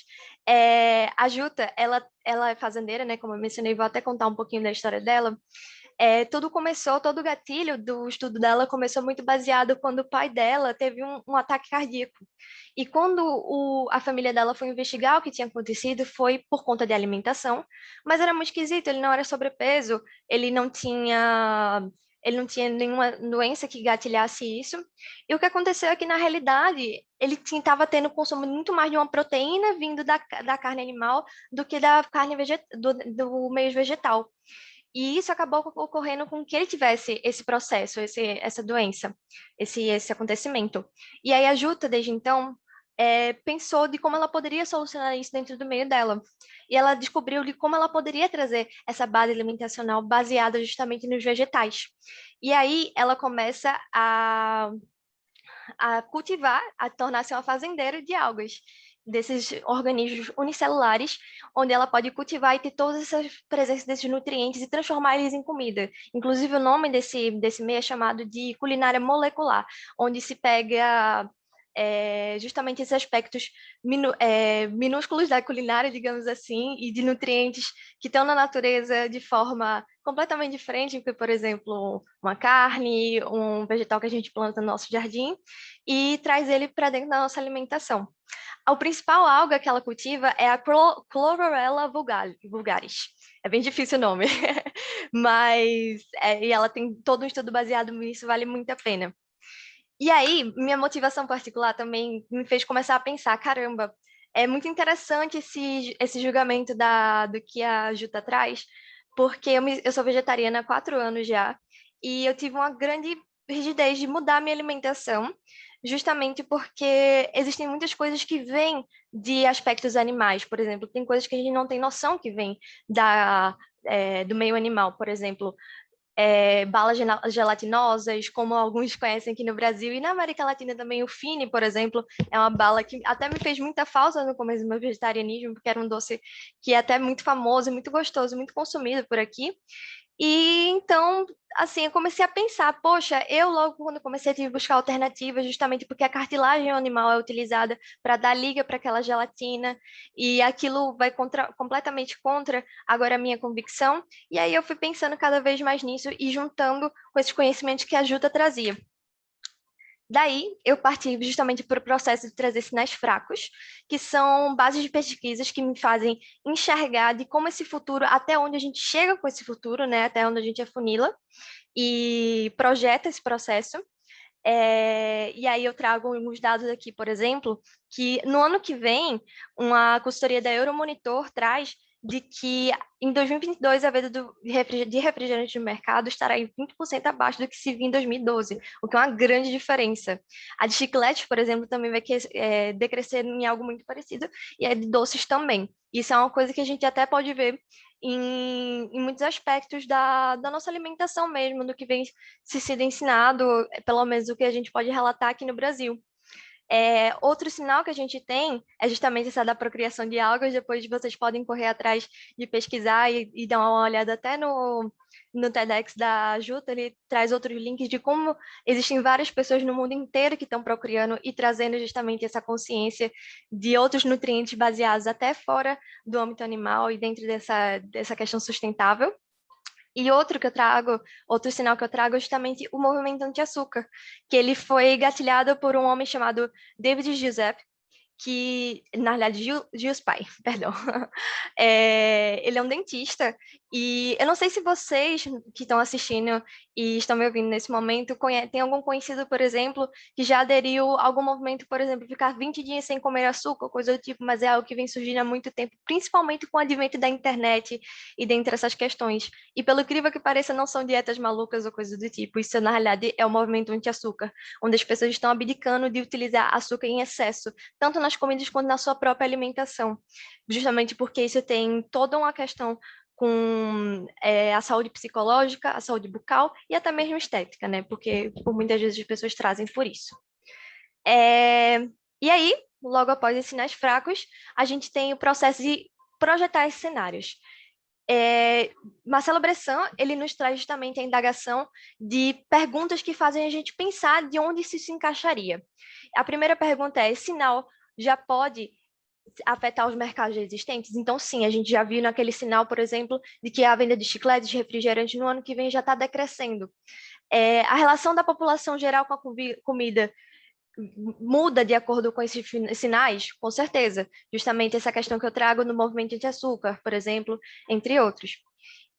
A Juta, ela é fazendeira, né, como eu mencionei, vou até contar um pouquinho da história dela. Todo o gatilho do estudo dela começou muito baseado quando o pai dela teve um ataque cardíaco. E quando a família dela foi investigar o que tinha acontecido, foi por conta de alimentação, mas era muito esquisito, ele não era sobrepeso, ele não tinha nenhuma doença que gatilhasse isso. E o que aconteceu é que, na realidade, ele estava tendo consumo muito mais de uma proteína vindo da carne animal do que da carne do meio vegetal. E isso acabou ocorrendo com que ele tivesse esse processo, essa doença, esse acontecimento. E aí a Juta, desde então, pensou de como ela poderia solucionar isso dentro do meio dela. E ela descobriu de como ela poderia trazer essa base alimentacional baseada justamente nos vegetais. E aí ela começa a cultivar, a tornar-se uma fazendeira de algas, desses organismos unicelulares, onde ela pode cultivar e ter todas essas presenças desses nutrientes e transformar eles em comida. Inclusive, o nome desse meio é chamado de culinária molecular, onde se pega justamente esses aspectos minúsculos da culinária, digamos assim, e de nutrientes que estão na natureza de forma completamente diferente, porque, por exemplo, uma carne, um vegetal que a gente planta no nosso jardim, e traz ele para dentro da nossa alimentação. A principal alga que ela cultiva é a Chlorella vulgaris. É bem difícil o nome, mas e ela tem todo um estudo baseado nisso, vale muito a pena. E aí, minha motivação particular também me fez começar a pensar, caramba, é muito interessante esse julgamento do que a Juta traz, porque eu sou vegetariana há 4 anos já, e eu tive uma grande rigidez de mudar minha alimentação, justamente porque existem muitas coisas que vêm de aspectos animais, por exemplo, tem coisas que a gente não tem noção que vêm do meio animal, por exemplo, balas gelatinosas, como alguns conhecem aqui no Brasil, e na América Latina também o Fini, por exemplo, é uma bala que até me fez muita falta no começo do meu vegetarianismo, porque era um doce que é até muito famoso, muito gostoso, muito consumido por aqui. E então, assim, eu comecei a pensar, poxa, eu logo quando comecei a tive que buscar alternativas, justamente porque a cartilagem animal é utilizada para dar liga para aquela gelatina, e aquilo vai completamente contra agora a minha convicção, e aí eu fui pensando cada vez mais nisso e juntando com esses conhecimentos que a Juta trazia. Daí, eu parti justamente para o processo de trazer sinais fracos, que são bases de pesquisas que me fazem enxergar de como esse futuro, até onde a gente chega com esse futuro, né, até onde a gente afunila e projeta esse processo. E aí eu trago alguns dados aqui, por exemplo, que no ano que vem, uma consultoria da Euromonitor traz de que em 2022 a venda de refrigerante no mercado estará em 20% abaixo do que se viu em 2012, o que é uma grande diferença. A de chicletes, por exemplo, também vai decrescer em algo muito parecido, e a de doces também. Isso é uma coisa que a gente até pode ver em muitos aspectos da nossa alimentação mesmo, do que vem se sendo ensinado, pelo menos o que a gente pode relatar aqui no Brasil. Outro sinal que a gente tem é justamente essa da procriação de algas. Depois vocês podem correr atrás de pesquisar e dar uma olhada até no TEDx da Juta. Ele traz outros links de como existem várias pessoas no mundo inteiro que estão procriando e trazendo justamente essa consciência de outros nutrientes baseados até fora do âmbito animal e dentro dessa questão sustentável. E outro sinal que eu trago é justamente o movimento anti-açúcar, que ele foi gatilhado por um homem chamado David Giuseppe, que, na realidade, Giuspai, perdão. Ele é um dentista, e eu não sei se vocês que estão assistindo e estão me ouvindo nesse momento, tem algum conhecido, por exemplo, que já aderiu a algum movimento, por exemplo, ficar 20 dias sem comer açúcar, coisa do tipo, mas é algo que vem surgindo há muito tempo, principalmente com o advento da internet e dentre essas questões. E pelo incrível que pareça, não são dietas malucas ou coisa do tipo, isso na realidade é o movimento anti-açúcar, onde as pessoas estão abdicando de utilizar açúcar em excesso, tanto nas comidas quanto na sua própria alimentação, justamente porque isso tem toda uma questão com a saúde psicológica, a saúde bucal e até mesmo estética, né? Porque por muitas vezes as pessoas trazem por isso. E aí, logo após esses sinais fracos, a gente tem o processo de projetar esses cenários. Marcelo Bressan, ele nos traz justamente a indagação de perguntas que fazem a gente pensar de onde isso se encaixaria. A primeira pergunta é: esse sinal já pode afetar os mercados existentes? Então, sim, a gente já viu naquele sinal, por exemplo, de que a venda de chicletes, de refrigerantes no ano que vem já está decrescendo. A relação da população geral com a comida muda de acordo com esses sinais? Com certeza. Justamente essa questão que eu trago no movimento anti-açúcar, por exemplo, entre outros.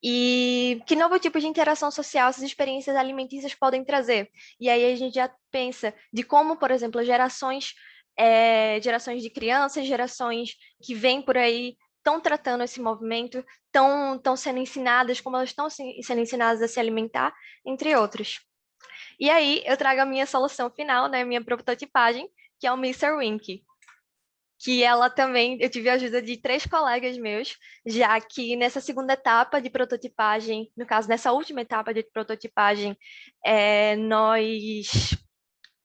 E que novo tipo de interação social essas experiências alimentícias podem trazer? E aí a gente já pensa de como, por exemplo, gerações de crianças, gerações que vêm por aí estão tratando esse movimento, estão sendo ensinadas, como elas estão sendo ensinadas a se alimentar, entre outros. E aí eu trago a minha solução final, né, minha prototipagem, que é o Mr. Wink, que ela também, eu tive a ajuda de 3 colegas meus, já que nessa segunda etapa de prototipagem, no caso, nessa última etapa de prototipagem, nós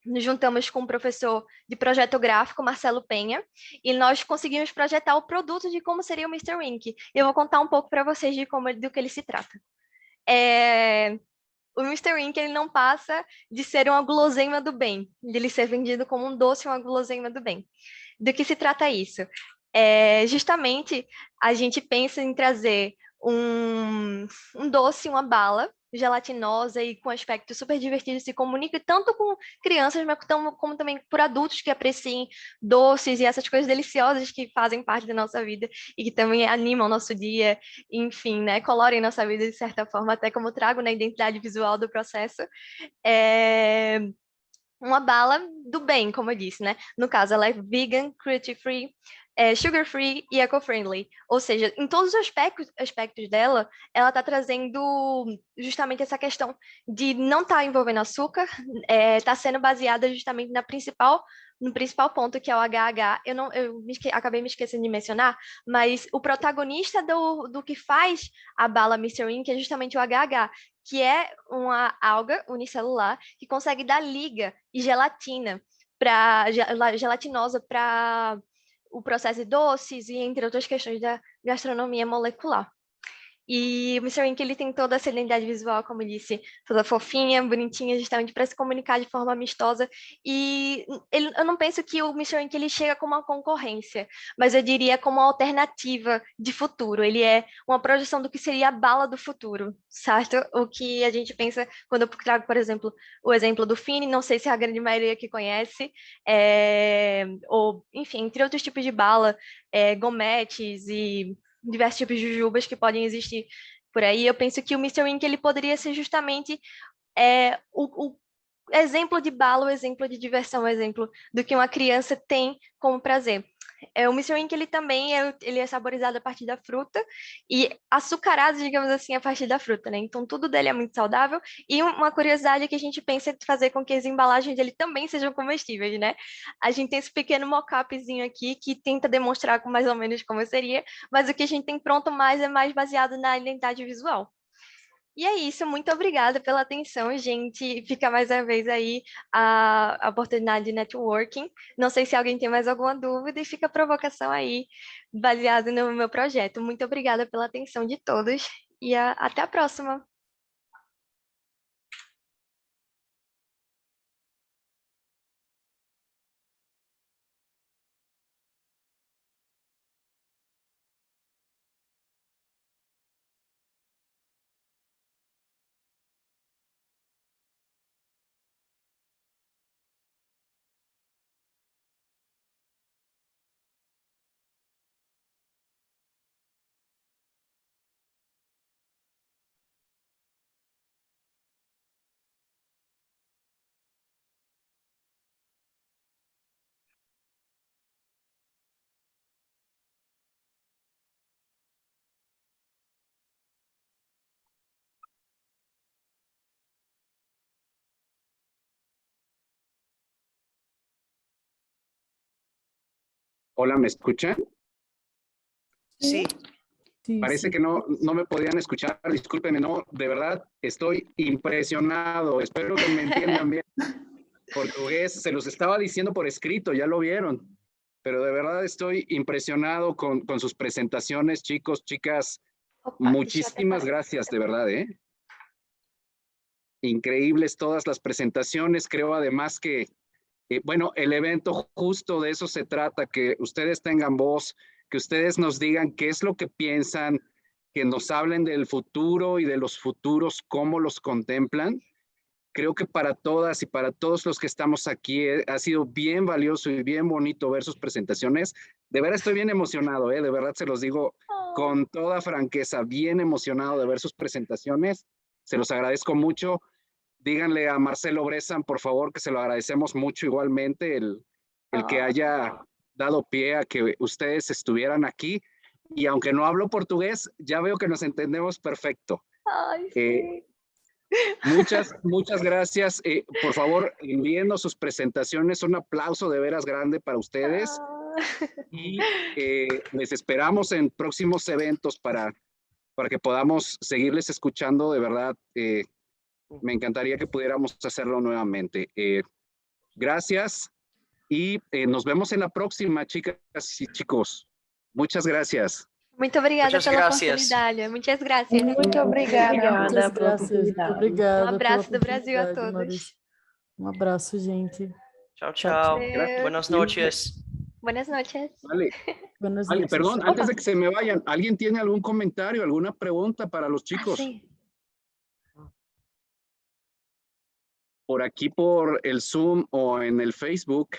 nos juntamos com o professor de projeto gráfico, Marcelo Penha, e nós conseguimos projetar o produto de como seria o Mr. Wink. Eu vou contar um pouco para vocês do que ele se trata. O Mr. Wink, ele não passa de ser uma guloseima do bem, de ele ser vendido como um doce, uma guloseima do bem. Do que se trata isso? Justamente, a gente pensa em trazer um doce, uma bala gelatinosa e com aspecto super divertido, se comunica tanto com crianças, mas como também por adultos que apreciem doces e essas coisas deliciosas que fazem parte da nossa vida e que também animam o nosso dia, enfim, né, colorem nossa vida de certa forma, até como trago na identidade visual do processo. Uma bala do bem, como eu disse, né? No caso, ela é vegan, cruelty-free, sugar-free e eco-friendly. Ou seja, em todos os aspectos dela, ela está trazendo justamente essa questão de não estar envolvendo açúcar, está sendo baseada justamente no principal ponto, que é o HH. Acabei me esquecendo de mencionar, mas o protagonista do que faz a bala Mr. Wink é justamente o HH, que é uma alga unicelular que consegue dar liga e gelatinosa para o processo de doces e entre outras questões da gastronomia molecular. E o Mr. Wink, ele tem toda essa identidade visual, como eu disse, toda fofinha, bonitinha, justamente para se comunicar de forma amistosa. E eu não penso que o Mr. Wink ele chega como uma concorrência, mas eu diria como uma alternativa de futuro. Ele é uma projeção do que seria a bala do futuro, certo? O que a gente pensa quando eu trago, por exemplo, o exemplo do Fini, não sei se é a grande maioria que conhece, ou, enfim, entre outros tipos de bala, gometes e diversos tipos de jujubas que podem existir por aí. Eu penso que o Mr. Wink ele poderia ser justamente o exemplo de bala, o exemplo de diversão, o exemplo do que uma criança tem como prazer. O Mr. Wink ele também ele é saborizado a partir da fruta e açucarado, digamos assim, a partir da fruta, né? Então tudo dele é muito saudável e uma curiosidade é que a gente pensa em fazer com que as embalagens dele também sejam comestíveis, né? A gente tem esse pequeno mock-upzinho aqui que tenta demonstrar mais ou menos como seria, mas o que a gente tem pronto mais é mais baseado na identidade visual. E é isso, muito obrigada pela atenção, gente. Fica mais uma vez aí a oportunidade de networking. Não sei se alguém tem mais alguma dúvida e fica a provocação aí, baseado no meu projeto. Muito obrigada pela atenção de todos e até a próxima. Hola, ¿me escuchan? Sí. Sí, Parece sí. que no me podían escuchar, discúlpenme, no, de verdad estoy impresionado, espero que me entiendan bien. Portugués, se los estaba diciendo por escrito, ya lo vieron, pero de verdad estoy impresionado con sus presentaciones, chicos, chicas, Opa, deixa eu muchísimas até parar. gracias, de verdad, ¿eh? Increíbles todas las presentaciones, creo además que, bueno, el evento justo de eso se trata, que ustedes tengan voz, que ustedes nos digan qué es lo que piensan, que nos hablen del futuro y de los futuros, cómo los contemplan. Creo que para todas y para todos los que estamos aquí ha sido bien valioso y bien bonito ver sus presentaciones. De verdad estoy bien emocionado, de verdad se los digo con toda franqueza, bien emocionado de ver sus presentaciones. Se los agradezco mucho. Díganle a Marcelo Bressan, por favor, que se lo agradecemos mucho igualmente, el que haya dado pie a que ustedes estuvieran aquí. Y aunque no hablo portugués, ya veo que nos entendemos perfecto. Ai, sim. Muchas gracias. Por favor, envíenos sus presentaciones. Un aplauso de veras grande para ustedes. Y les esperamos en próximos eventos para que podamos seguirles escuchando. De verdad, me encantaría que pudiéramos hacerlo nuevamente. Gracias y nos vemos en la próxima, chicas y chicos. Muchas gracias. Muito obrigada Muchas pela gracias. oportunidade. Muitas graças. Muito obrigada. Obrigada Muitas pela graças. Muito oportunidade. obrigada abraço pela do Brasil a oportunidade, todos. Maurício. Um abraço, gente. Chao, Chao, chao. Adeus. Buenas noches. Buenas noches. Vale. Buenas noches. Perdón, antes de que se me vayan, ¿alguien tiene algún comentario, alguna pregunta para los chicos? Sim. Por aquí, por el Zoom o en el Facebook.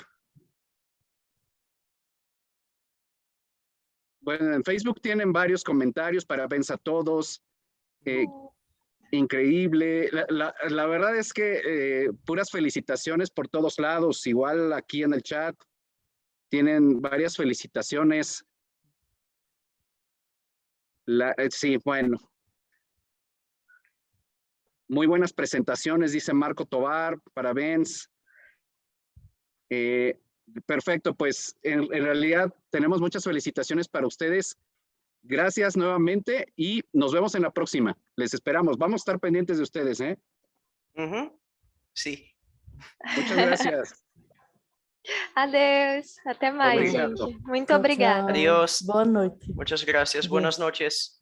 Bueno, en Facebook tienen varios comentarios, parabéns a todos. Increíble. La verdad es que puras felicitaciones por todos lados. Igual aquí en el chat tienen varias felicitaciones. Sí, bueno. Muy buenas presentaciones, dice Marco Tobar, parabéns. Perfecto, pues en realidad tenemos muchas felicitaciones para ustedes. Gracias nuevamente y nos vemos en la próxima. Les esperamos. Vamos a estar pendientes de ustedes, ¿eh? Sí. Muchas gracias. Adeus. Até mais, Obrigado. gente. Muito Tchau, obrigada. tchau. Adiós. Boa noite. Muchas gracias. Adiós. Buenas noches.